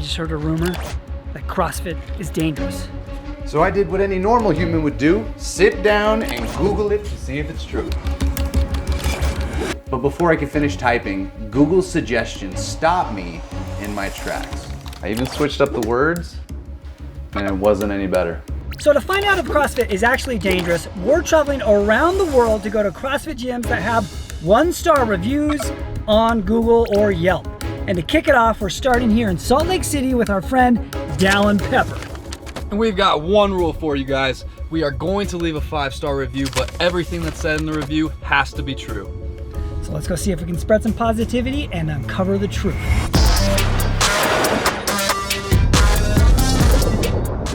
just heard a rumor that CrossFit is dangerous. So I did what any normal human would do, sit down and Google it to see if it's true. But before I could finish typing, Google's suggestions stopped me in my tracks. I even switched up the words, and it wasn't any better. So to find out if CrossFit is actually dangerous, we're traveling around the world to go to CrossFit gyms that have 1-star reviews on Google or Yelp. And to kick it off, we're starting here in Salt Lake City with our friend, Dallin Pepper. And we've got one rule for you guys. We are going to leave a 5-star review, but everything that's said in the review has to be true. So let's go see if we can spread some positivity and uncover the truth.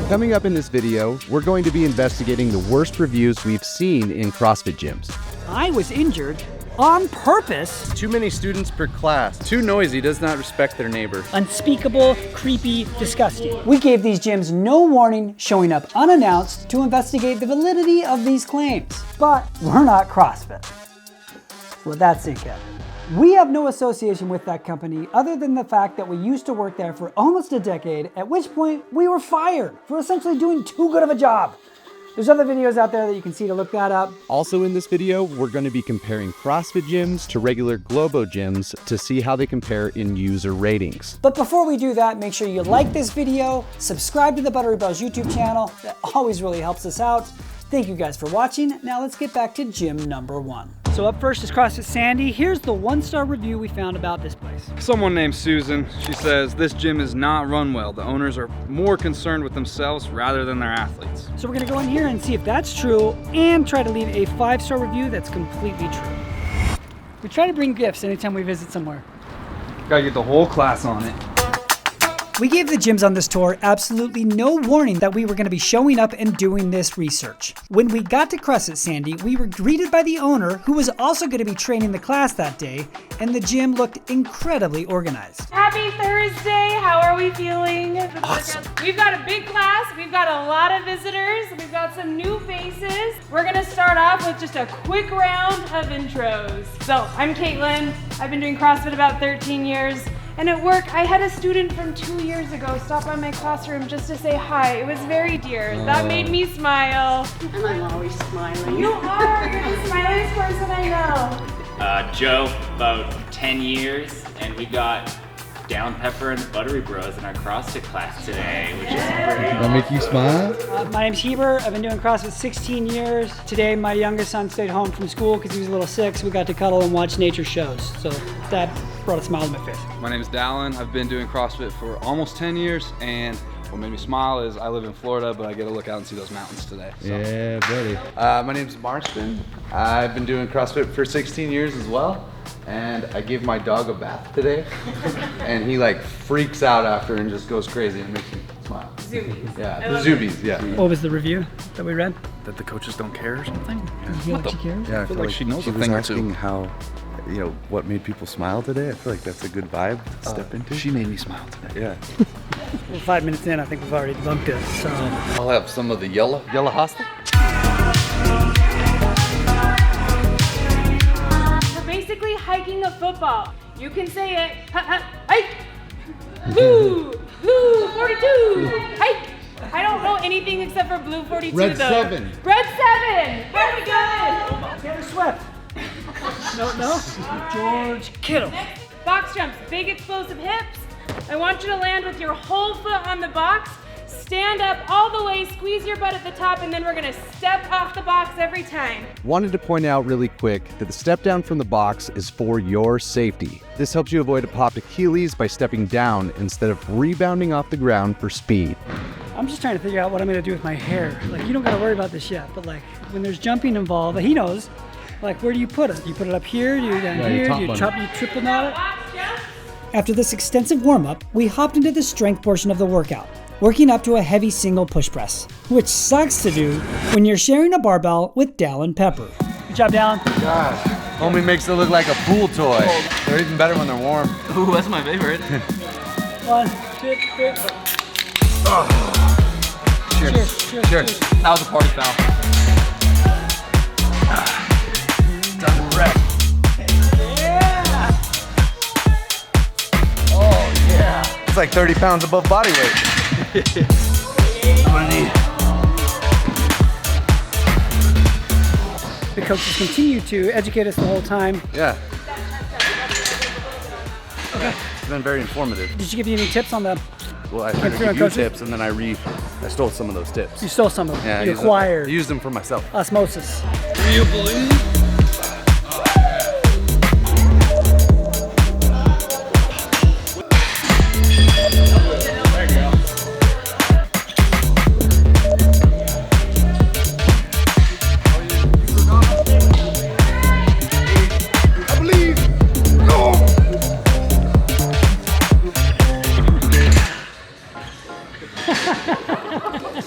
Coming up in this video, we're going to be investigating the worst reviews we've seen in CrossFit gyms. I was injured on purpose. Too many students per class. Too noisy, does not respect their neighbor. Unspeakable, creepy, disgusting. We gave these gyms no warning, showing up unannounced to investigate the validity of these claims. But we're not CrossFit. Let that sink in. We have no association with that company other than the fact that we used to work there for almost a decade, at which point we were fired for essentially doing too good of a job. There's other videos out there that you can see to look that up. Also in this video, we're going to be comparing CrossFit gyms to regular Globo gyms to see how they compare in user ratings. But before we do that, make sure you like this video, subscribe to the Buttery YouTube channel. That always really helps us out. Thank you guys for watching. Now let's get back to gym number 1. So up first is CrossFit Sandy. Here's the 1-star review we found about this place. Someone named Susan, she says, this gym is not run well. The owners are more concerned with themselves rather than their athletes. So we're gonna go in here and see if that's true and try to leave a 5-star review that's completely true. We try to bring gifts anytime we visit somewhere. Gotta get the whole class on it. We gave the gyms on this tour absolutely no warning that we were going to be showing up and doing this research. When we got to CrossFit Sandy, we were greeted by the owner, who was also going to be training the class that day, and the gym looked incredibly organized. Happy Thursday, how are we feeling? Awesome. We've got a big class, we've got a lot of visitors, we've got some new faces. We're gonna start off with just a quick round of intros. So, I'm Caitlin, I've been doing CrossFit about 13 years. And at work, I had a student from 2 years ago stop by my classroom just to say hi. It was very dear. That made me smile. And I'm always smiling. You are, you're the smiliest person I know. Joe, about 10 years, and we got Down Pepper and the Buttery Bros in our CrossFit class today, which is pretty That make you smile? My name's Heber. I've been doing CrossFit 16 years. Today, my youngest son stayed home from school because he was a little sick, so we got to cuddle and watch nature shows. So that brought a smile to my face. My name is Dallin. I've been doing CrossFit for almost 10 years, and what made me smile is I live in Florida, but I get to look out and see those mountains today. So. Yeah, buddy. My name's Marston. I've been doing CrossFit for 16 years as well. And I gave my dog a bath today, and he like freaks out after and just goes crazy and makes me smile. Zoomies. Yeah, the Zoomies, yeah. What was the review that we read? That the coaches don't care or something? Did you feel like she cared? Yeah, I feel feel like she knows she a was thing or asking two. how, what made people smile today. I feel like that's a good vibe to step into. She made me smile today. Yeah. Well, 5 minutes in, I think we've already debunked it. So I'll have some of the yellow hostile. We're basically hiking a football. You can say it. Hike. Woo! Woo! 42! Hike! I don't know anything except for blue 42 Red though. 7. Red 7! Very good! Taylor Swift. No. George Kittle. Box jumps, big explosive hips. I want you to land with your whole foot on the box. Stand up all the way, squeeze your butt at the top, and then we're gonna step off the box every time. Wanted to point out really quick that the step down from the box is for your safety. This helps you avoid a popped Achilles by stepping down instead of rebounding off the ground for speed. I'm just trying to figure out what I'm gonna do with my hair. Like, you don't gotta worry about this yet, but like, when there's jumping involved, he knows, like, where do you put it? Do you put it up here? Do you down here? Do you triple knot it? Box jump. After this extensive warm-up, we hopped into the strength portion of the workout, working up to a heavy single push press, which sucks to do when you're sharing a barbell with Dallin Pepper. Good job, Dallin. Gosh, homie makes it look like a pool toy. They're even better when they're warm. Ooh, that's my favorite. 1, 2, 3. Cheers. That was a party foul. Done wreck. Yeah! Oh, yeah. It's like 30 pounds above body weight. The coaches continue to educate us the whole time. Yeah. It's been very informative. Did she give you any tips on the? Well, I tried to give you tips, and then I stole some of those tips. You stole some of them. Yeah, You acquired. I used them for myself. Osmosis. Do you believe?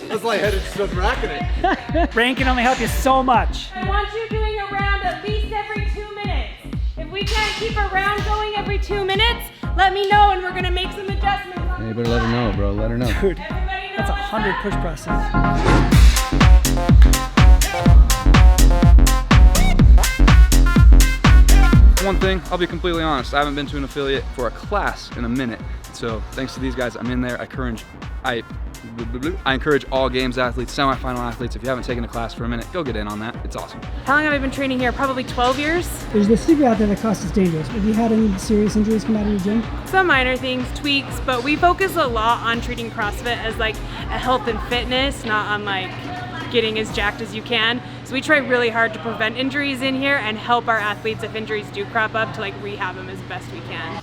That's lightheaded, just racking it. Rain can only help you so much. I want you doing a round at least every 2 minutes. If we can't keep a round going every 2 minutes, let me know and we're gonna make some adjustments. Hey, you better let her know, bro. Let her know. Dude, Everybody know that's what's 100 up? push presses. One thing, I'll be completely honest, I haven't been to an affiliate for a class in a minute. So thanks to these guys, I'm in there. I encourage all games athletes, semifinal athletes, if you haven't taken a class for a minute, go get in on that. It's awesome. How long have I been training here? Probably 12 years. There's this secret out there that CrossFit's dangerous. Have you had any serious injuries come out of your gym? Some minor things, tweaks, but we focus a lot on treating CrossFit as like a health and fitness, not on like getting as jacked as you can. So we try really hard to prevent injuries in here and help our athletes if injuries do crop up to like rehab them as best we can.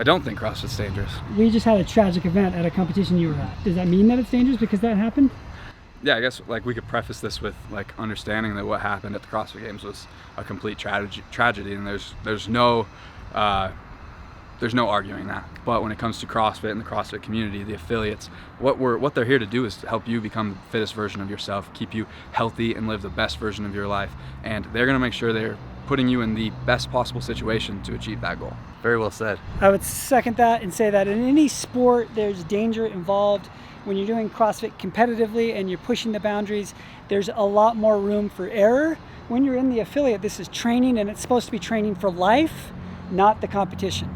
I don't think CrossFit's dangerous. We just had a tragic event at a competition you were at. Does that mean that it's dangerous because that happened? Yeah, I guess like we could preface this with like understanding that what happened at the CrossFit Games was a complete tragedy, and there's no arguing that. But when it comes to CrossFit and the CrossFit community, the affiliates, what they're here to do is to help you become the fittest version of yourself, keep you healthy and live the best version of your life. And they're gonna make sure they're putting you in the best possible situation to achieve that goal. Very well said. I would second that and say that in any sport, there's danger involved. When you're doing CrossFit competitively and you're pushing the boundaries, there's a lot more room for error. When you're in the affiliate, this is training, and it's supposed to be training for life, not the competition.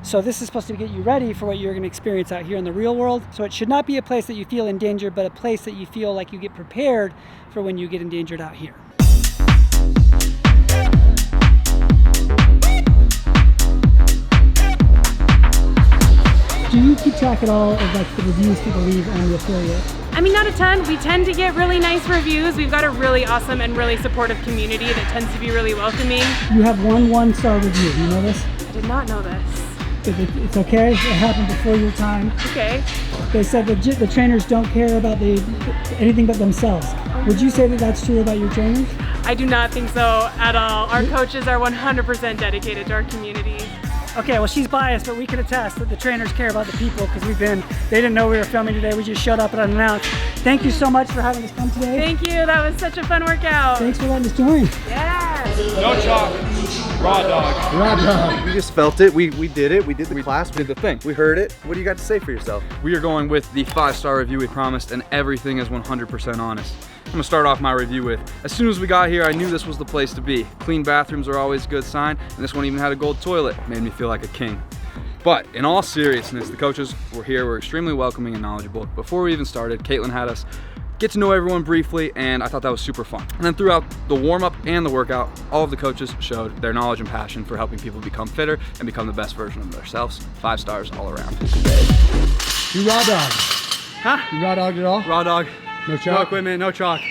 So this is supposed to get you ready for what you're going to experience out here in the real world. So it should not be a place that you feel in danger, but a place that you feel like you get prepared for when you get endangered out here. Do you keep track at all of like the reviews people leave on the affiliate? I mean, not a ton. We tend to get really nice reviews. We've got a really awesome and really supportive community that tends to be really welcoming. You have one-star review. You know this? I did not know this. It's okay. It happened before your time. Okay. They said that the trainers don't care about anything but themselves. Would you say that that's true about your trainers? I do not think so at all. Our coaches are 100% dedicated to our community. Okay, well, she's biased, but we can attest that the trainers care about the people because they didn't know we were filming today. We just showed up and unannounced. Thank you so much for having us come today. Thank you. That was such a fun workout. Thanks for letting us join. Yeah. No chalk, raw dog. Raw dog. We just felt it. We did it. We did the class. We did the thing. We heard it. What do you got to say for yourself? We are going with the 5-star review we promised, and everything is 100% honest. I'm gonna start off my review with, as soon as we got here, I knew this was the place to be. Clean bathrooms are always a good sign, and this one even had a gold toilet. Made me feel like a king. But in all seriousness, the coaches were here, were extremely welcoming and knowledgeable. Before we even started, Caitlin had us get to know everyone briefly, and I thought that was super fun. And then throughout the warm-up and the workout, all of the coaches showed their knowledge and passion for helping people become fitter and become the best version of themselves. 5 stars all around. You raw dog. Huh? You raw dogged it all? Raw dog. No No chalk? equipment, no chalk,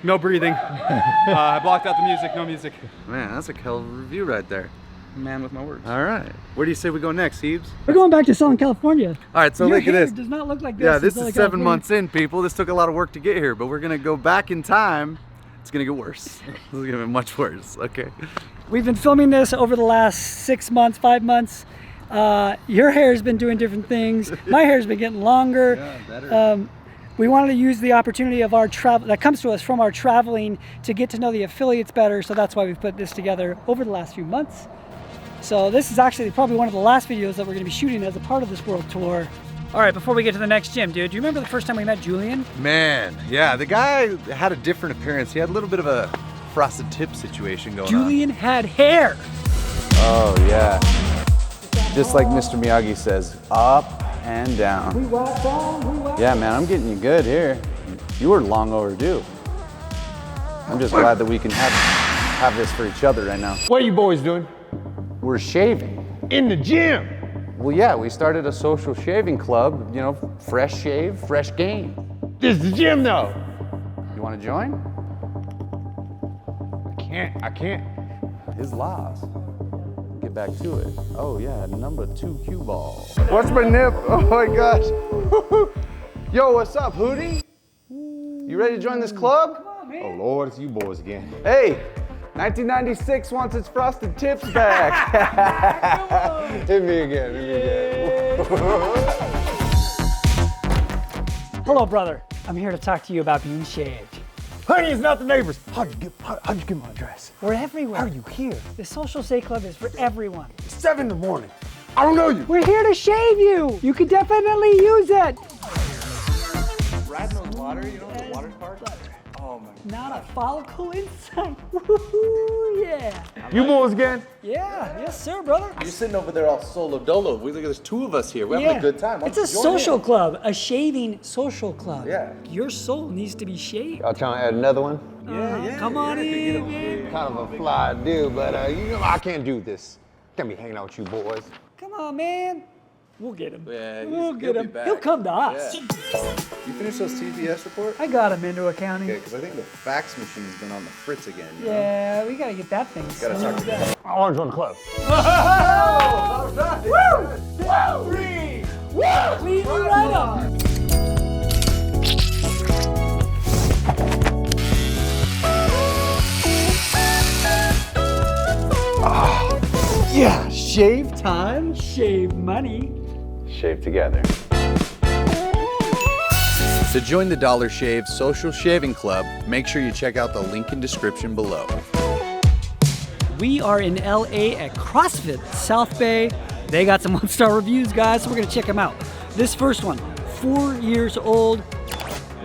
no breathing. I blocked out the music, no music. Man, that's a hell of a review right there. Man with my words. All right. Where do you say we go next, Heebs? We're going back to Southern California. All right, so Your look at hair this. does not look like this. Yeah, in this Southern is 7 California. months in, people. This took a lot of work to get here, but we're gonna go back in time. It's gonna get worse. This is gonna be much worse. Okay. We've been filming this over the last 6 months, 5 months. Your hair's been doing different things. My hair's been getting longer. Yeah, better. We wanted to use the opportunity of our travel that comes to us from our traveling to get to know the affiliates better. So that's why we've put this together over the last few months. So this is actually probably one of the last videos that we're going to be shooting as a part of this world tour. All right, before we get to the next gym, dude, do you remember the first time we met Julian? Man, yeah, the guy had a different appearance. He had a little bit of a frosted tip situation going on. Julian had hair. Oh, yeah. Just like Mr. Miyagi says, up and down. Yeah, man, I'm getting you good here. You were long overdue. I'm just glad that we can have this for each other right now. What are you boys doing? We're shaving. In the gym. Well, yeah, we started a social shaving club, you know, fresh shave, fresh game. This is the gym though. You want to join? I can't. His loss. Get back to it. Oh yeah, number 2 cue ball. What's my nip? Oh my gosh. Yo, what's up, Hootie? You ready to join this club? Oh Lord, it's you boys again. Hey, 1996 wants its frosted tips back. Hit me again, Hello, brother. I'm here to talk to you about being shaved. Honey, it's not the neighbors. How'd you get my address? We're everywhere. How are you here? The Social Shave Club is for everyone. It's 7 in the morning. I don't know you. We're here to shave you. You could definitely use it. Brad knows water, you know the water park? Oh my. Not a follicle inside. Woohoo, yeah. You boys again? Yeah, yes sir, brother. You're sitting over there all solo dolo. We look at there's 2 of us here. We're having a good time. Why It's a don't you join social in? club, a shaving social club. Yeah. Your soul needs to be shaved. Y'all trying to add another one? Come on in, man. Kind of a fly dude, but you know I can't do this. Can't be hanging out with you boys. Come on, man. We'll get him. Yeah, We'll get he'll be him. back. He'll come to us. You finished those TPS reports? I got him into accounting. Okay, because I think the fax machine's been on the fritz again. You know? Yeah, we gotta get that thing. Gotta talk to smoothed out. I want to join the club. Clean you right up. Yeah, shave time. Shave money. Shave together. To join the Dollar Shave Social Shaving Club, make sure you check out the link in description below. We are in LA at CrossFit South Bay. They got some 1-star reviews, guys, so we're gonna check them out. This first one, 4 years old.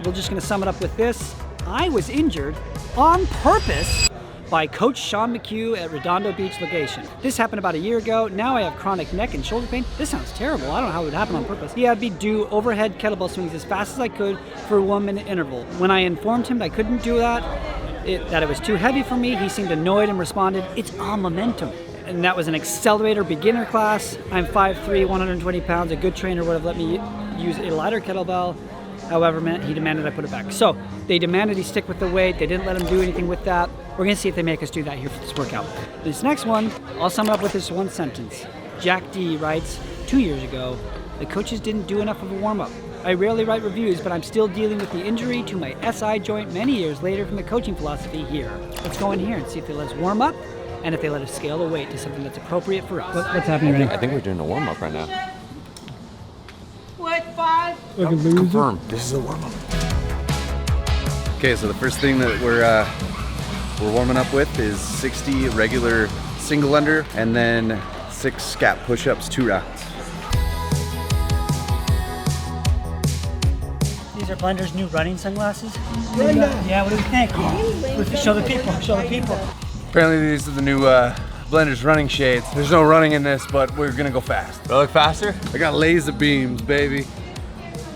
We're just gonna sum it up with this. I was injured on purpose by Coach Sean McHugh at Redondo Beach location. This happened about a year ago. Now I have chronic neck and shoulder pain. This sounds terrible. I don't know how it would happen on purpose. He had me do overhead kettlebell swings as fast as I could for a 1-minute interval. When I informed him that I couldn't do that, that it was too heavy for me, he seemed annoyed and responded, "It's all momentum." And that was an accelerator beginner class. I'm 5'3", 120 pounds. A good trainer would have let me use a lighter kettlebell. However, he demanded I put it back. So they demanded he stick with the weight. They didn't let him do anything with that. We're gonna see if they make us do that here for this workout. This next one, I'll sum it up with this one sentence. Jack D writes, 2 years ago, the coaches didn't do enough of a warm-up. I rarely write reviews, but I'm still dealing with the injury to my SI joint many years later from the coaching philosophy here. Let's go in here and see if they let us warm up and if they let us scale the weight to something that's appropriate for us. What's happening right now? I think we're doing a warm up right now. What, 5? Confirmed. This is a warm up. Okay, so the first thing that we're warming up with is 60 regular single under and then 6 scap push-ups, 2 rounds. These are Blender's new running sunglasses. Yeah, what do you think? Show the people, show the people. Apparently these are the new Blender's running shades. There's no running in this, but we're gonna go fast. Do I look faster? I got laser beams, baby.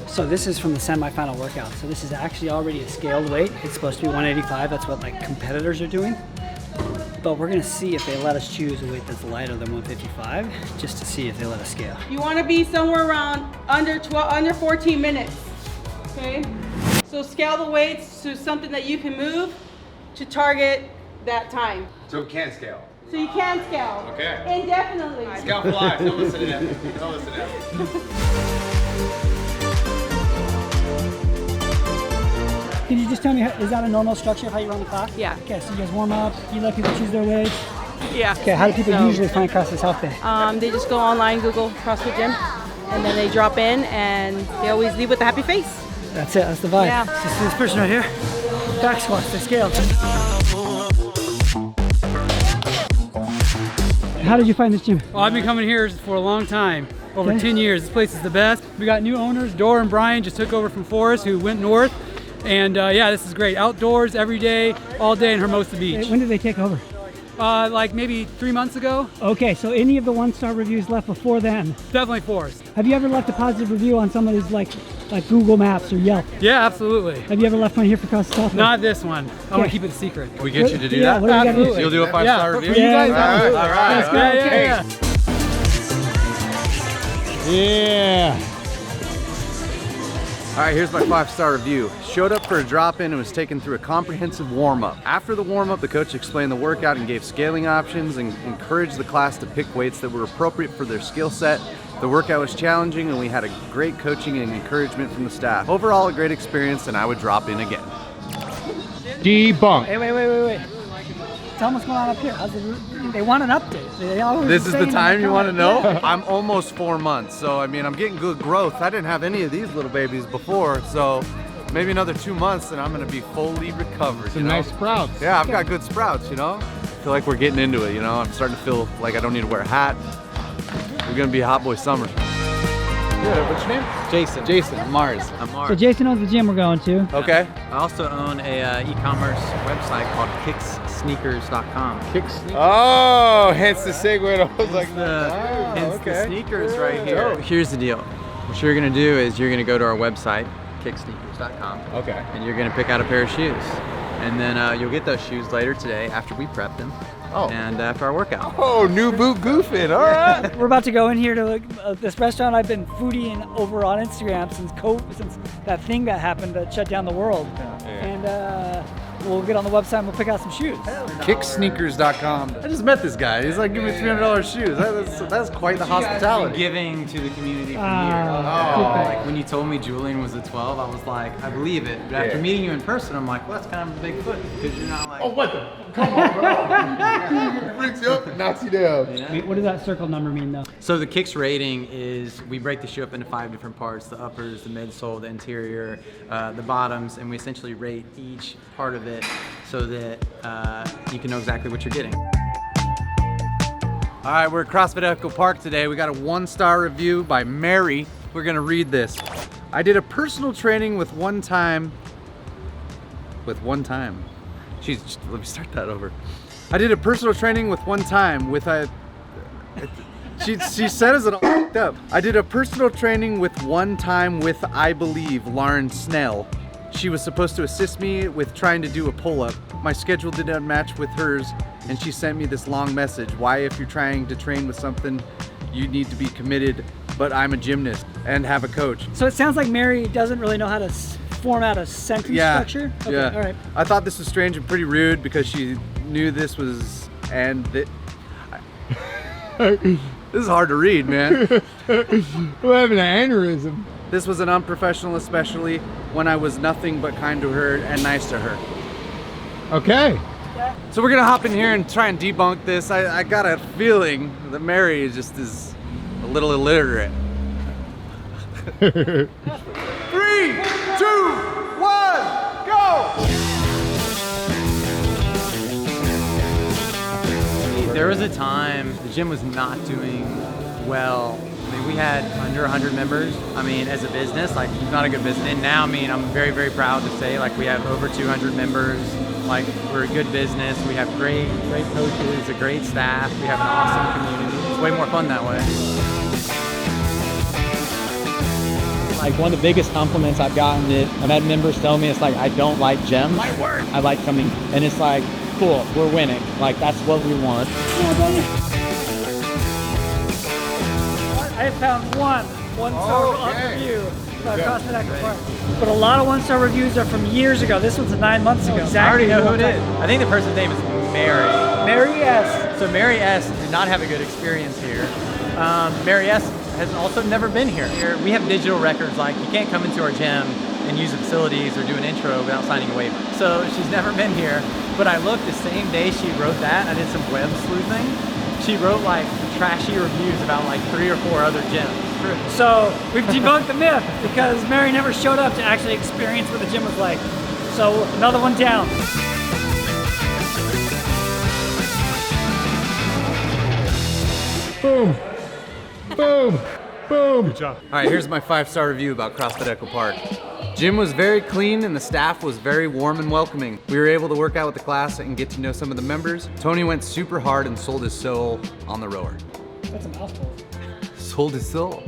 So this is from the semi-final workout. So this is actually already a scaled weight. It's supposed to be 185. That's what like competitors are doing. But we're gonna see if they let us choose a weight that's lighter than 155, just to see if they let us scale. You want to be somewhere around under 14 minutes. Okay? So scale the weights to something that you can move to target that time. So we can scale. So you can scale. Okay. Indefinitely. Scale for life. Don't listen to them. Don't listen to them. Can you just tell me, is that a normal structure of how you run the class? Yeah. Okay, so you guys warm up, you let people choose their weights. Yeah. Okay, how do people usually find CrossFit South Bay? They just go online, Google CrossFit Gym, and then they drop in and they always leave with a happy face. That's it, that's the vibe. Yeah. So this person right here, back squats, they scaled. How did you find this gym? Well, I've been coming here for a long time, over Okay. 10 years. This place is the best. We got new owners. Dora and Brian just took over from Forrest, who went north. And yeah, this is great. Outdoors every day, all day in Hermosa Beach. When did they take over? like maybe 3 months ago. Okay, so any of the 1-star reviews left before then? Definitely Forrest. Have you ever left a positive review on some of these like Google Maps or Yelp? Yeah, absolutely. Have you ever left one here for CrossFit? Not this one. I want Okay. to keep it a secret. Can we get you to do Yeah, that? what do you gotta do? So you'll do a 5-star review? For you guys, Yeah, All right. Let's go. Yeah. Yeah. All right, here's my 5-star review. Showed up for a drop-in and was taken through a comprehensive warm-up. After the warm-up, the coach explained the workout and gave scaling options and encouraged the class to pick weights that were appropriate for their skill set. The workout was challenging and we had a great coaching and encouragement from the staff. Overall, a great experience and I would drop in again. Debunk. Hey, wait. Tell them what's going on up here. They want an update. They always This is say the in time you want to know? Yeah. I'm almost 4 months, so I mean, I'm getting good growth. I didn't have any of these little babies before, so maybe another 2 months and I'm gonna be fully recovered. Some nice sprouts. Yeah, I've got good sprouts, you know? I feel like we're getting into it, you know? I'm starting to feel like I don't need to wear a hat. We're gonna be a hot boy summer. Yeah, what's your name? Jason. Jason, I'm Mars. I'm Mars. So Jason owns the gym we're going to. Okay. I also own a e-commerce website called kickssneakers.com. Oh, hence the segue. I was like, Hence the sneakers right here. Here's the deal. What you're gonna do is you're gonna go to our website, kickssneakers.com. Okay. And you're gonna pick out a pair of shoes. And then you'll get those shoes later today after we prep them. Oh. And after our workout. Oh, new boot goofing. All right. We're about to go in here to this restaurant I've been foodieing over on Instagram since that thing that happened that shut down the world. And we'll get on the website and we'll pick out some shoes. Kicksneakers.com. I just met this guy. He's like, give me $300 shoes. That's quite the hospitality. Giving to the community for Oh. years. Like when you told me Julian was a 12, I was like, I believe it. But after Yeah. meeting you in person, I'm like, well, that's kind of a big foot because you're not like. Oh, what the? Come on, bro. Brings you up and knocks you down. You know? Wait, what does that circle number mean though? So the Kicks rating is we break the shoe up into 5 different parts: the uppers, the midsole, the interior, the bottoms, and we essentially rate each part of it so that you can know exactly what you're getting. All right, we're at CrossFit Echo Park today. We got a 1-star review by Mary. We're gonna read this. I did a personal training with one time. Jeez, let me start that over. I did a personal training with one time with a. She says it all f***ed up. I did a personal training with one time with, I believe, Lauren Snell. She was supposed to assist me with trying to do a pull-up. My schedule did not match with hers, and she sent me this long message. Why, if you're trying to train with something, you need to be committed, but I'm a gymnast and have a coach. So it sounds like Mary doesn't really know how to form out a sentence structure? Okay, yeah. all right. I thought this was strange and pretty rude because she knew this was, and that. This is hard to read, man. We're having an aneurysm. This was an unprofessional, especially when I was nothing but kind to her and nice to her. Okay. So we're gonna hop in here and try and debunk this. I got a feeling that Mary is a little illiterate. 3, 2, 1, go! There was a time the gym was not doing well. I mean, we had under 100 members. I mean, as a business, like, it's not a good business. And now, I mean, I'm very, very proud to say, like, we have over 200 members. Like, we're a good business. We have great coaches, a great staff. We have an awesome community. It's way more fun that way. Like, one of the biggest compliments I've gotten that I've had members tell me, it's like, I don't like gyms. My word. I like coming, and it's like, cool, we're winning. Like, that's what we want. I have found one-star review about CrossFit Echo Park. But a lot of 1-star reviews are from years ago. This one's 9 months ago. I already know who it is. I think the person's name is Mary. Mary S. So Mary S. did not have a good experience here. Mary S. has also never been here. We have digital records, like you can't come into our gym and use the facilities or do an intro without signing a waiver. So she's never been here, but I looked the same day she wrote that, I did some web sleuthing. She wrote like trashy reviews about like 3 or 4 other gyms. So we've debunked the myth because Mary never showed up to actually experience what the gym was like. So another one down. Boom. Boom. Boom. Good job. All right, here's my 5-star review about CrossFit Echo Park. Gym was very clean and the staff was very warm and welcoming. We were able to work out with the class and get to know some of the members. Tony went super hard and sold his soul on the rower. That's a mouthful. Sold his soul.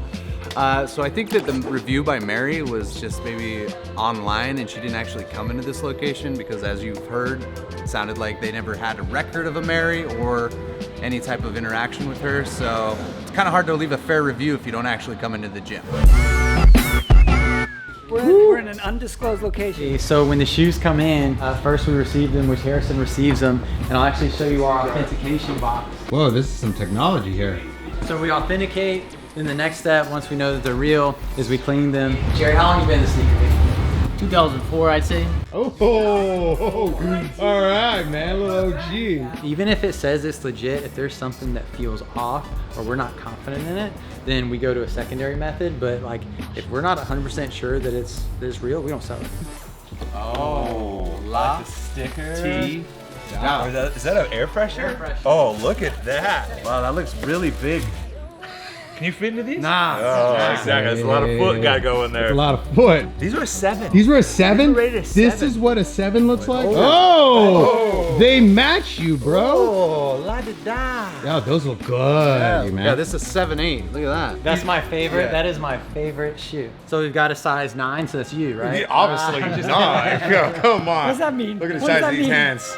So I think that the review by Mary was just maybe online and she didn't actually come into this location because, as you've heard, it sounded like they never had a record of a Mary or any type of interaction with her. So it's kind of hard to leave a fair review if you don't actually come into the gym. We're in an undisclosed location. So when the shoes come in, first we receive them, which Harrison receives them, and I'll actually show you our authentication box. Whoa, this is some technology here. So we authenticate, then the next step, once we know that they're real, is we clean them. Jerry, how long have you been in the sneaker game? 2004, I'd say. Oh, all right, man, little OG. Even if it says it's legit, if there's something that feels off or we're not confident in it, then we go to a secondary method. But like, if we're not 100% sure that it's real, we don't sell it. Oh, like the sticker. T. Yeah. Is that an air freshener? Air freshener. Oh, look at that. Wow, that looks really big. Can you fit into these? Nah. Oh, exactly. There's a lot of foot got to go in there. That's a lot of foot. These are a 7. These were a 7? These were rated a 7. This is what a 7 looks like? Oh! They match you, bro. Oh, la da da. Yeah, those look good, man. Yeah, this is 7/8. Look at that. That's my favorite. That is my favorite shoe. So we've got a size 9, so that's you, right? Yeah, obviously, just 9. Come on. What does that mean? Look at the What does size of that these mean? hands.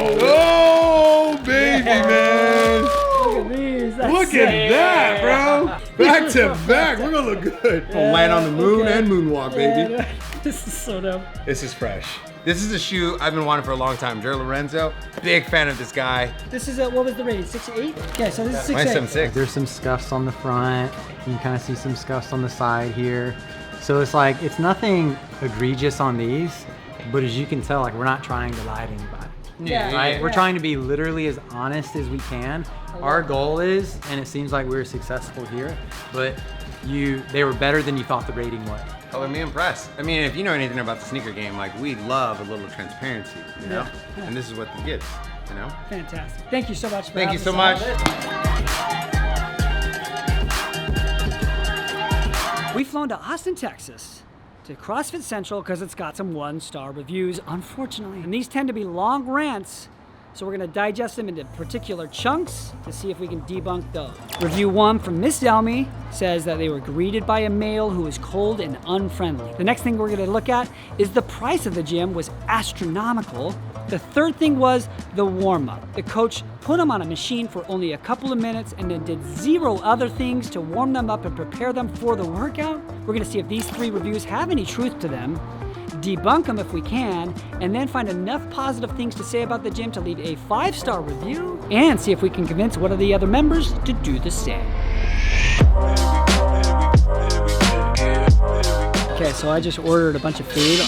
Oh, baby, man. Look at these. That's Look at that, bro. Back to back. We're gonna look good. We'll land on the moon and moonwalk, baby. Yeah, this is so dope. This is fresh. This is a shoe I've been wanting for a long time. Jerry Lorenzo, big fan of this guy. This is what was the rating? 6 to 8? Yeah, so this is 6 Mine's to 8. 7.6. There's some scuffs on the front. You can kind of see some scuffs on the side here. So it's like, it's nothing egregious on these, but as you can tell, like, we're not trying to lie to anybody. Yeah. Right? We're trying to be literally as honest as we can. Our goal is, and it seems like we were successful here, but they were better than you thought the rating was. Oh, me impressed. I mean, if you know anything about the sneaker game, like, we love a little transparency, you know? Yeah. And this is what it gives, you know? Fantastic. Thank you so much for Thank you having so us much. on. We've flown to Austin, Texas to CrossFit Central because it's got some 1-star reviews, unfortunately. And these tend to be long rants, so we're gonna digest them into particular chunks to see if we can debunk those. Review 1 from Miss Delmy says that they were greeted by a male who was cold and unfriendly. The next thing we're gonna look at is the price of the gym was astronomical. The third thing was the warm-up. The coach put them on a machine for only a couple of minutes and then did 0 other things to warm them up and prepare them for the workout. We're gonna see if these 3 reviews have any truth to them, debunk them if we can, and then find enough positive things to say about the gym to leave a 5-star review, and see if we can convince one of the other members to do the same. Okay, so I just ordered a bunch of food,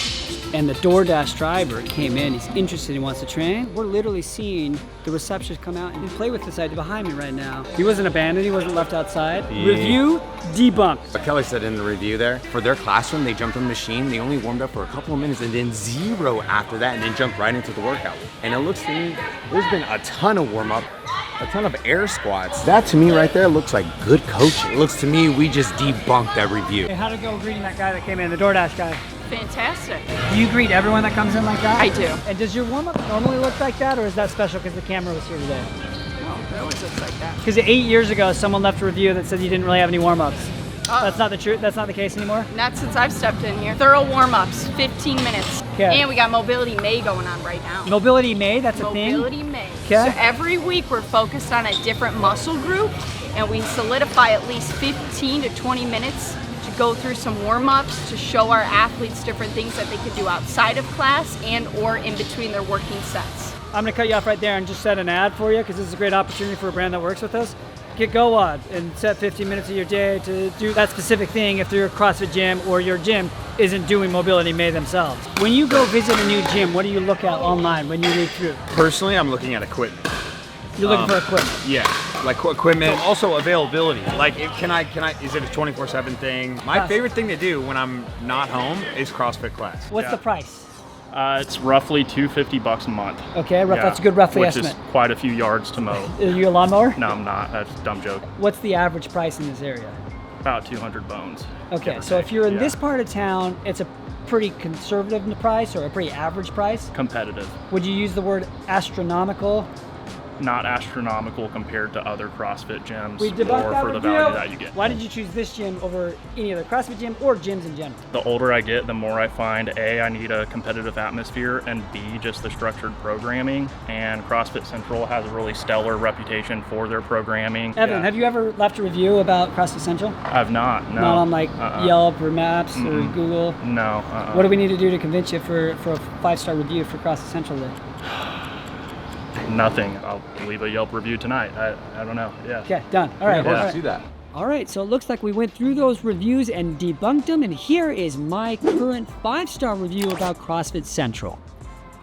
and the DoorDash driver came in. He's interested, he wants to train. We're literally seeing the receptionist come out and play with this idea behind me right now. He wasn't abandoned, he wasn't left outside. Yeah. Review debunked. What Kelly said in the review there, for their classroom, they jumped on the machine, they only warmed up for a couple of minutes and then 0 after that and then jumped right into the workout. And it looks to me, there's been a ton of warm up, a ton of air squats. That to me right there looks like good coaching. It looks to me, we just debunked that review. Hey, how'd it go greeting that guy that came in, the DoorDash guy? Fantastic. Do you greet everyone that comes in like that? I do. And does your warm-up normally look like that, or is that special because the camera was here today? No, it always looks like that. Because 8 years ago, someone left a review that said you didn't really have any warm-ups. That's not the truth. That's not the case anymore. Not since I've stepped in here. Thorough warm-ups, 15 minutes. Okay. And we got Mobility May going on right now. Mobility May, that's a thing? Mobility May. Okay. So every week we're focused on a different muscle group, and we solidify at least 15 to 20 minutes to go through some warm-ups to show our athletes different things that they could do outside of class and or in between their working sets. I'm gonna cut you off right there and just set an ad for you because this is a great opportunity for a brand that works with us. Get GoWOD and set 15 minutes of your day to do that specific thing if your CrossFit gym or your gym isn't doing Mobility May themselves. When you go visit a new gym, what do you look at online when you read through? Personally, I'm looking at equipment. You're looking for equipment? Yeah, like equipment. Also availability. Like, is it a 24/7 thing? My favorite thing to do when I'm not home is CrossFit class. What's the price? It's roughly $250 a month. Okay, that's a good roughly which estimate. Is quite a few yards to mow. Are you a lawnmower? No, I'm not. That's a dumb joke. What's the average price in this area? About 200 bones. Okay, so if you're in this part of town, it's a pretty conservative price or a pretty average price? Competitive. Would you use the word astronomical? Not astronomical compared to other CrossFit gyms We or debunked that for the review. value that you get. Why did you choose this gym over any other CrossFit gym or gyms in general? The older I get, the more I find A, I need a competitive atmosphere, and B, just the structured programming. And CrossFit Central has a really stellar reputation for their programming. Evan, have you ever left a review about CrossFit Central? I've not, no. Not on like Yelp or Maps or Google? No. What do we need to do to convince you for a 5-star review for CrossFit Central then? Nothing. I'll leave a Yelp review tonight. I don't know. Yeah. Okay, done. All right. Yeah. See that. All right, so it looks like we went through those reviews and debunked them, and here is my current 5-star review about CrossFit Central.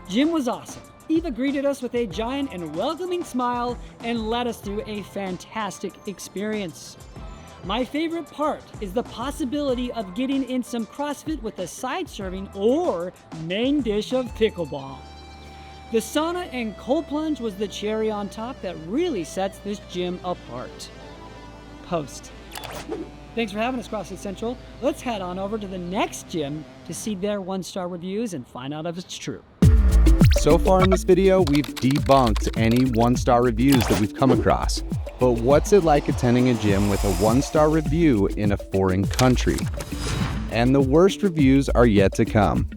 Gym was awesome. Eva greeted us with a giant and welcoming smile and led us through a fantastic experience. My favorite part is the possibility of getting in some CrossFit with a side serving or main dish of pickleball. The sauna and cold plunge was the cherry on top that really sets this gym apart. Post. Thanks for having us, CrossFit Central. Let's head on over to the next gym to see their 1-star reviews and find out if it's true. So far in this video, we've debunked any 1-star reviews that we've come across. But what's it like attending a gym with a 1-star review in a foreign country? And the worst reviews are yet to come.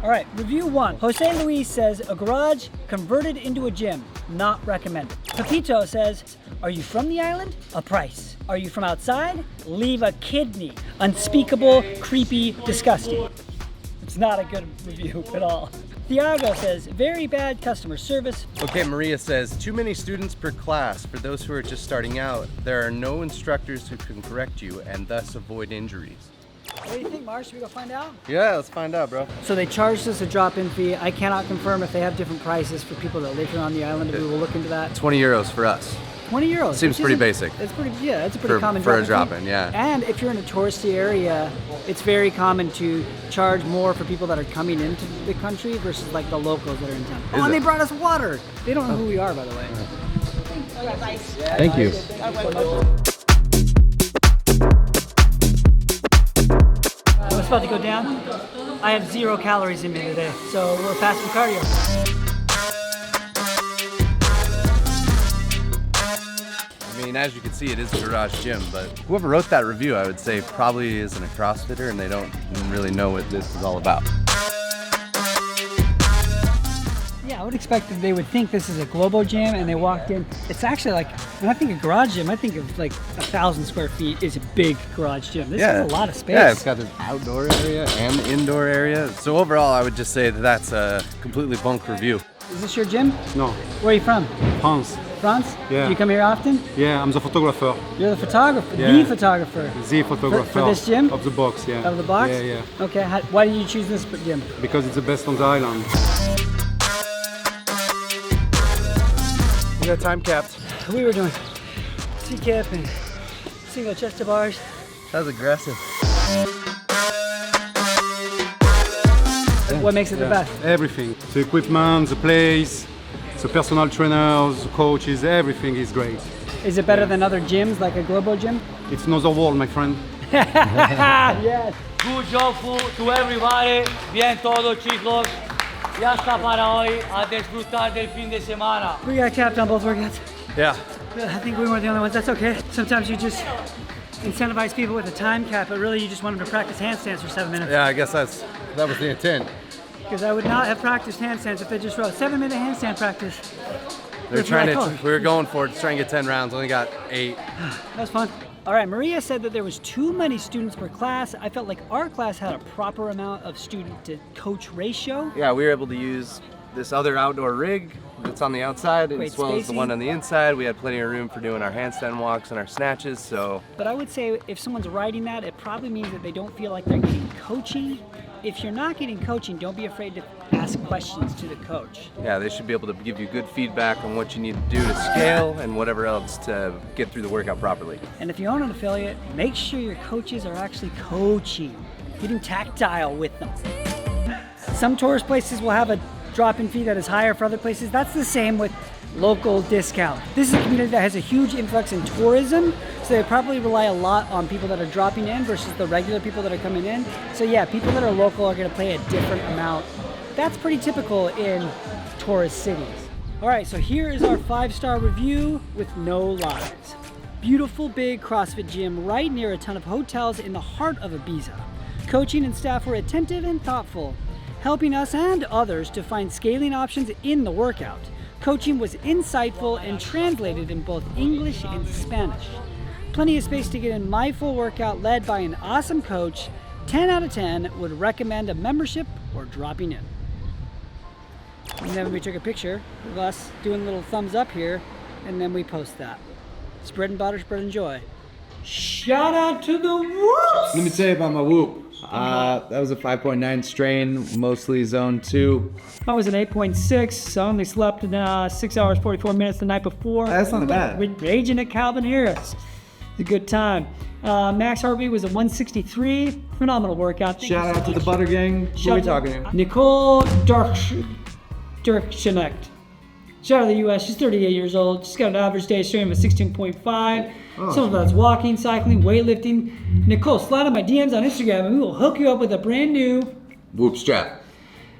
All right, review 1. Jose Luis says, a garage converted into a gym, not recommended. Pepito says, are you from the island? A price. Are you from outside? Leave a kidney. Unspeakable, creepy, disgusting. It's not a good review at all. Thiago says, very bad customer service. Okay, Maria says, too many students per class. For those who are just starting out, there are no instructors who can correct you and thus avoid injuries. What do you think, Marsh? Should we go find out? Yeah, let's find out, bro. So they charged us a drop-in fee. I cannot confirm if they have different prices for people that live here on the island. We will look into that. 20 euros for us. 20 euros. Seems pretty basic. It's pretty, yeah, it's a pretty common for a drop-in drop-in, fee. yeah. And if you're in a touristy area, it's very common to charge more for people that are coming into the country versus like the locals that are in town. Oh, and they brought us water. They don't know who we are, by the way. Thank you. It's about to go down. I have 0 calories in me today, so we're fasting cardio. I mean, as you can see, it is a garage gym, but whoever wrote that review, I would say probably isn't a CrossFitter and they don't really know what this is all about. Yeah, I would expect that they would think this is a Globo gym and they walked in. It's actually like, when I think of garage gym, I think of like 1,000 square feet is a big garage gym. This is a lot of space. Yeah, it's got this outdoor area and indoor area. So overall, I would just say that that's a completely bunk review. Is this your gym? No. Where are you from? France. France? Yeah. Do you come here often? Yeah, I'm the photographer. You're the photographer, Yeah. the photographer. The photographer. For this gym? Of the box, yeah. Of the box? Yeah, yeah. Okay, why did you choose this gym? Because it's the best on the island. We got time capped. We were doing C-cap and single chest to bars. That was aggressive. What makes it the best? Everything. The equipment, the place, the personal trainers, the coaches, everything is great. Is it better than other gyms, like a Globo gym? It's another world, my friend. Yes. Good job to everybody. Bien todo, chicos. Ya está para hoy a disfrutar del fin de semana. We got capped on both workouts. Yeah. I think we weren't the only ones. That's okay. Sometimes you just incentivize people with a time cap, but really you just want them to practice handstands for 7 minutes. Yeah, I guess that was the intent. Because I would not have practiced handstands if they just wrote 7-minute handstand practice. They're trying to, we were going for it, trying to get 10 rounds, only got 8. That was fun. All right, Maria said that there was too many students per class. I felt like our class had a proper amount of student to coach ratio. Yeah, we were able to use this other outdoor rig that's on the outside as well as the one on the inside. We had plenty of room for doing our handstand walks and our snatches, so. But I would say if someone's writing that, it probably means that they don't feel like they're getting coaching. If you're not getting coaching, don't be afraid to ask questions to the coach. Yeah, they should be able to give you good feedback on what you need to do to scale and whatever else to get through the workout properly. And if you own an affiliate, make sure your coaches are actually coaching, getting tactile with them. Some tourist places will have a drop-in fee that is higher for other places. That's the same with local discount. This is a community that has a huge influx in tourism, so they probably rely a lot on people that are dropping in versus the regular people that are coming in. So yeah, people that are local are gonna pay a different amount. That's pretty typical in tourist cities. All right, so here is our 5-star review with no lies. Beautiful big CrossFit gym right near a ton of hotels in the heart of Ibiza. Coaching and staff were attentive and thoughtful, helping us and others to find scaling options in the workout. Coaching was insightful and translated in both English and Spanish. Plenty of space to get in my full workout led by an awesome coach. 10 out of 10 would recommend a membership or dropping in. And then we took a picture of us doing a little thumbs up here, and then we post that. Spread and butter, spread and joy. Shout out to the whoops! Let me tell you about my whoop. That was a 5.9 strain, mostly zone 2. I was an 8.6, so I only slept in 6 hours, 44 minutes the night before. That's not bad. Raging at Calvin Harris. It's a good time. Max heart rate was a 163. Phenomenal workout. Shout out to the Butter Gang. Who are we talking to? Nicole Dirkshanek. Shout out to the US. She's 38 years old. She's got an average day strain of a 16.5. Some of that's walking, cycling, weightlifting. Nicole, slide on my DMs on Instagram and we will hook you up with a brand new Whoop strap.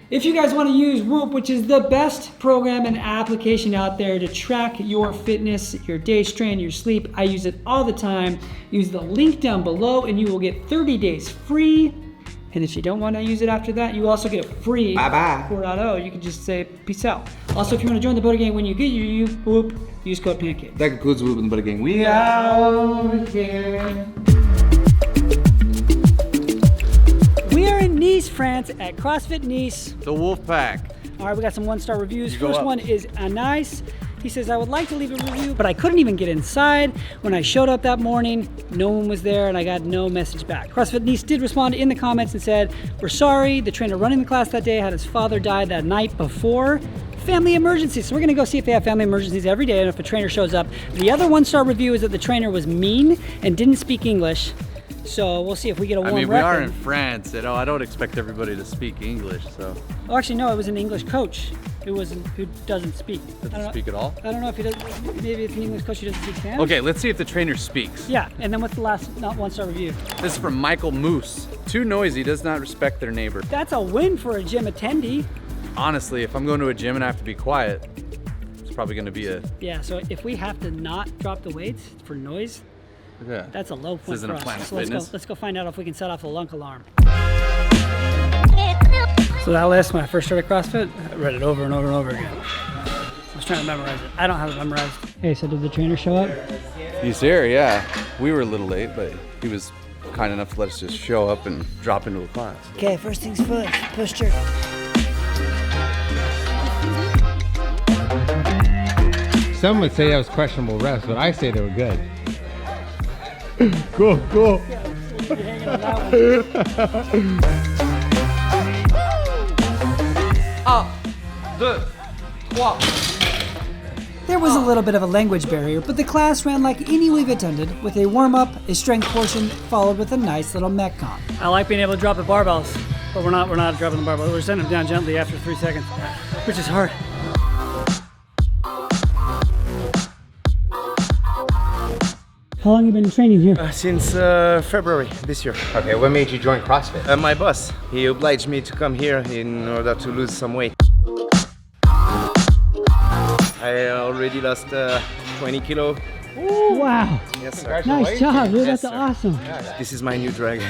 If you guys want to use Whoop, which is the best program and application out there to track your fitness, your day strain, your sleep, I use it all the time. Use the link down below and you will get 30 days free. And if you don't want to use it after that, you also get a free 4.0. You can just say peace out. Also, if you want to join the Butter Gang when you get your Whoop, use code PANCAKE. That concludes Whoop and the Butter Gang. We out here. We are in Nice, France at CrossFit Nice. The Wolf Pack. All right, we got some 1-star reviews. Go First up. one is Anais. He says, I would like to leave a review, but I couldn't even get inside. When I showed up that morning, no one was there and I got no message back. CrossFit Nice did respond in the comments and said, we're sorry, the trainer running the class that day had his father die that night before. Family emergency. So we're gonna go see if they have family emergencies every day and if a trainer shows up. The other 1-star review is that the trainer was mean and didn't speak English. So we'll see if we get a warm I mean, we record. are in France, you know, I don't expect everybody to speak English, so. Oh, actually, no, it was an English coach who doesn't speak. Doesn't speak at all? I don't know if he does. Maybe it's an English coach who doesn't speak Spanish. Okay, let's see if the trainer speaks. Yeah, and then what's the last not 1-star review? This is from Michael Moose. Too noisy, does not respect their neighbor. That's a win for a gym attendee. Honestly, if I'm going to a gym and I have to be quiet, it's probably going to be a... Yeah, so if we have to not drop the weights for noise, Yeah. that's a low point This isn't for a us. Planet So Fitness. let's go find out if we can set off the lunk alarm. So that list, when I first started CrossFit, I read it over and over and over again. I was trying to memorize it. I don't have it memorized. Hey, so did the trainer show up? He's here, yeah. We were a little late, but he was kind enough to let us just show up and drop into a class. Okay, first things first, push jerk. Some would say that was questionable reps, but I say they were good. Cool. There was a little bit of a language barrier, but the class ran like any we've attended, with a warm-up, a strength portion, followed with a nice little metcon. I like being able to drop the barbells, but we're not dropping the barbells. We're sending them down gently after 3 seconds, which is hard. How long have you been training here? Since February this year. Okay, what made you join CrossFit? My boss, he obliged me to come here in order to lose some weight. I already lost 20 kilo. Ooh, wow. Yes, sir. Nice job, dude. Yes, That's sir. awesome. This is my new drag.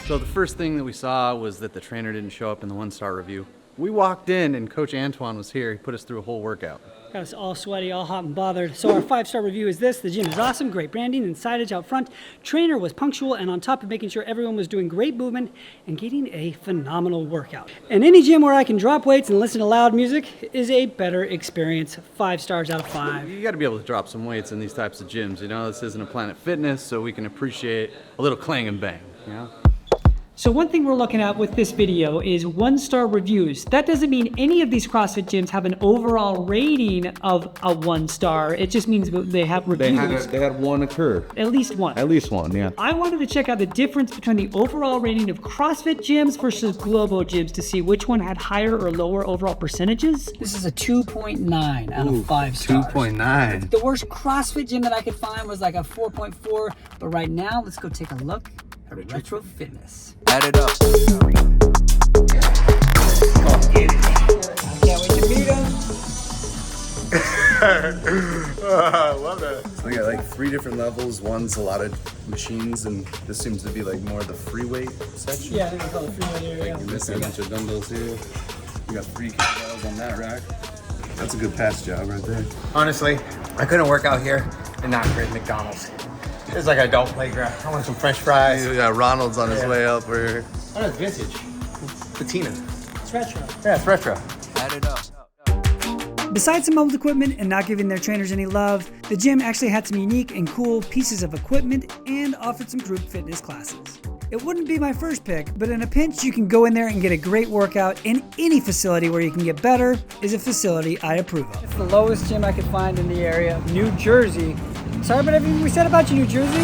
So the first thing that we saw was that the trainer didn't show up in the 1-star review. We walked in and Coach Antoine was here. He put us through a whole workout. Got us all sweaty, all hot and bothered. So our 5-star review is this. The gym is awesome, great branding and signage out front. Trainer was punctual and on top of making sure everyone was doing great movement and getting a phenomenal workout. And any gym where I can drop weights and listen to loud music is a better experience. 5 stars out of 5. You got to be able to drop some weights in these types of gyms. You know, this isn't a Planet Fitness, so we can appreciate a little clang and bang, you know? So one thing we're looking at with this video is 1-star reviews. That doesn't mean any of these CrossFit gyms have an overall rating of a 1-star. It just means they have reviews. They had one occur. At least one. At least one, yeah. I wanted to check out the difference between the overall rating of CrossFit gyms versus Globo gyms to see which one had higher or lower overall percentages. This is a 2.9 out of 5 stars. 2.9. The worst CrossFit gym that I could find was like a 4.4. But right now, let's go take a look at Retro Fitness. Add it up. Can't wait to meet him. I love that. So we got like 3 different levels. One's a lot of machines, and this seems to be like more the free weight section. Yeah, I think it's called the free weight area. Like you're missing a bunch of dumbbells here. We got 3 kettlebells on that rack. That's a good pass job right there. Honestly, I couldn't work out here and not crave McDonald's. It's like an adult playground. I want some French fries. Yeah, Ronald's on his way up. We're... Oh, that's vintage. Patina. It's retro. Yeah, it's retro. Add it up. Besides some old equipment and not giving their trainers any love, the gym actually had some unique and cool pieces of equipment and offered some group fitness classes. It wouldn't be my first pick, but in a pinch, you can go in there and get a great workout, and any facility where you can get better is a facility I approve of. It's the lowest gym I could find in the area of New Jersey. Sorry about everything we said about you, New Jersey.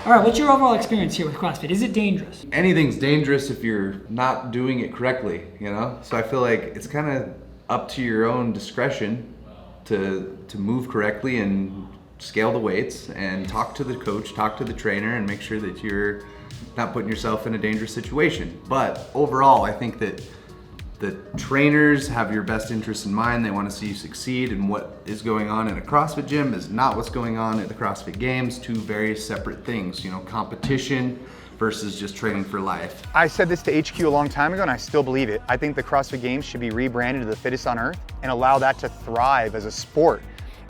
All right, what's your overall experience here with CrossFit? Is it dangerous? Anything's dangerous if you're not doing it correctly, you know? So I feel like it's kind of up to your own discretion to move correctly and scale the weights and talk to the coach, talk to the trainer, and make sure that you're not putting yourself in a dangerous situation. But overall, I think that the trainers have your best interests in mind. They want to see you succeed, and what is going on in a CrossFit gym is not what's going on at the CrossFit Games. 2 very separate things, you know, competition versus just training for life. I said this to HQ a long time ago, and I still believe it. I think the CrossFit Games should be rebranded to the Fittest on Earth and allow that to thrive as a sport.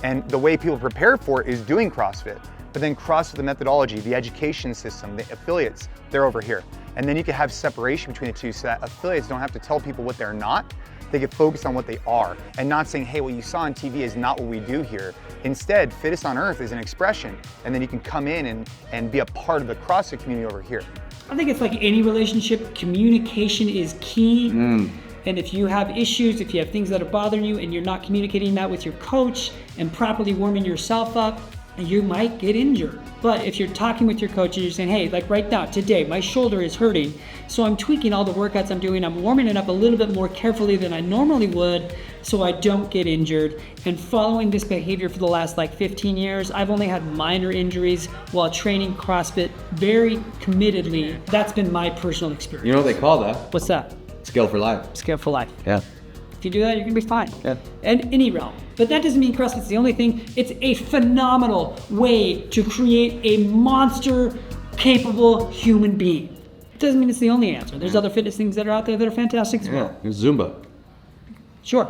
And the way people prepare for it is doing CrossFit. But then CrossFit, the methodology, the education system, the affiliates, they're over here. And then you can have separation between the two so that affiliates don't have to tell people what they're not. They get focused on what they are and not saying, hey, what you saw on TV is not what we do here. Instead, Fittest on Earth is an expression, and then you can come in and be a part of the CrossFit community over here. I think it's like any relationship, communication is key. And if you have issues, if you have things that are bothering you and you're not communicating that with your coach and properly warming yourself up, you might get injured. But if you're talking with your coach and you're saying, hey, like right now, today, my shoulder is hurting, so I'm tweaking all the workouts I'm doing, I'm warming it up a little bit more carefully than I normally would so I don't get injured. And following this behavior for the last like 15 years, I've only had minor injuries while training CrossFit very committedly. That's been my personal experience. You know what they call that? What's that? Scale for life. Scale for life. Yeah. If you do that, you're gonna be fine. Yeah. And any realm. But that doesn't mean CrossFit's the only thing. It's a phenomenal way to create a monster capable human being. It doesn't mean it's the only answer. There's other fitness things that are out there that are fantastic as well. Yeah, Zumba. Sure.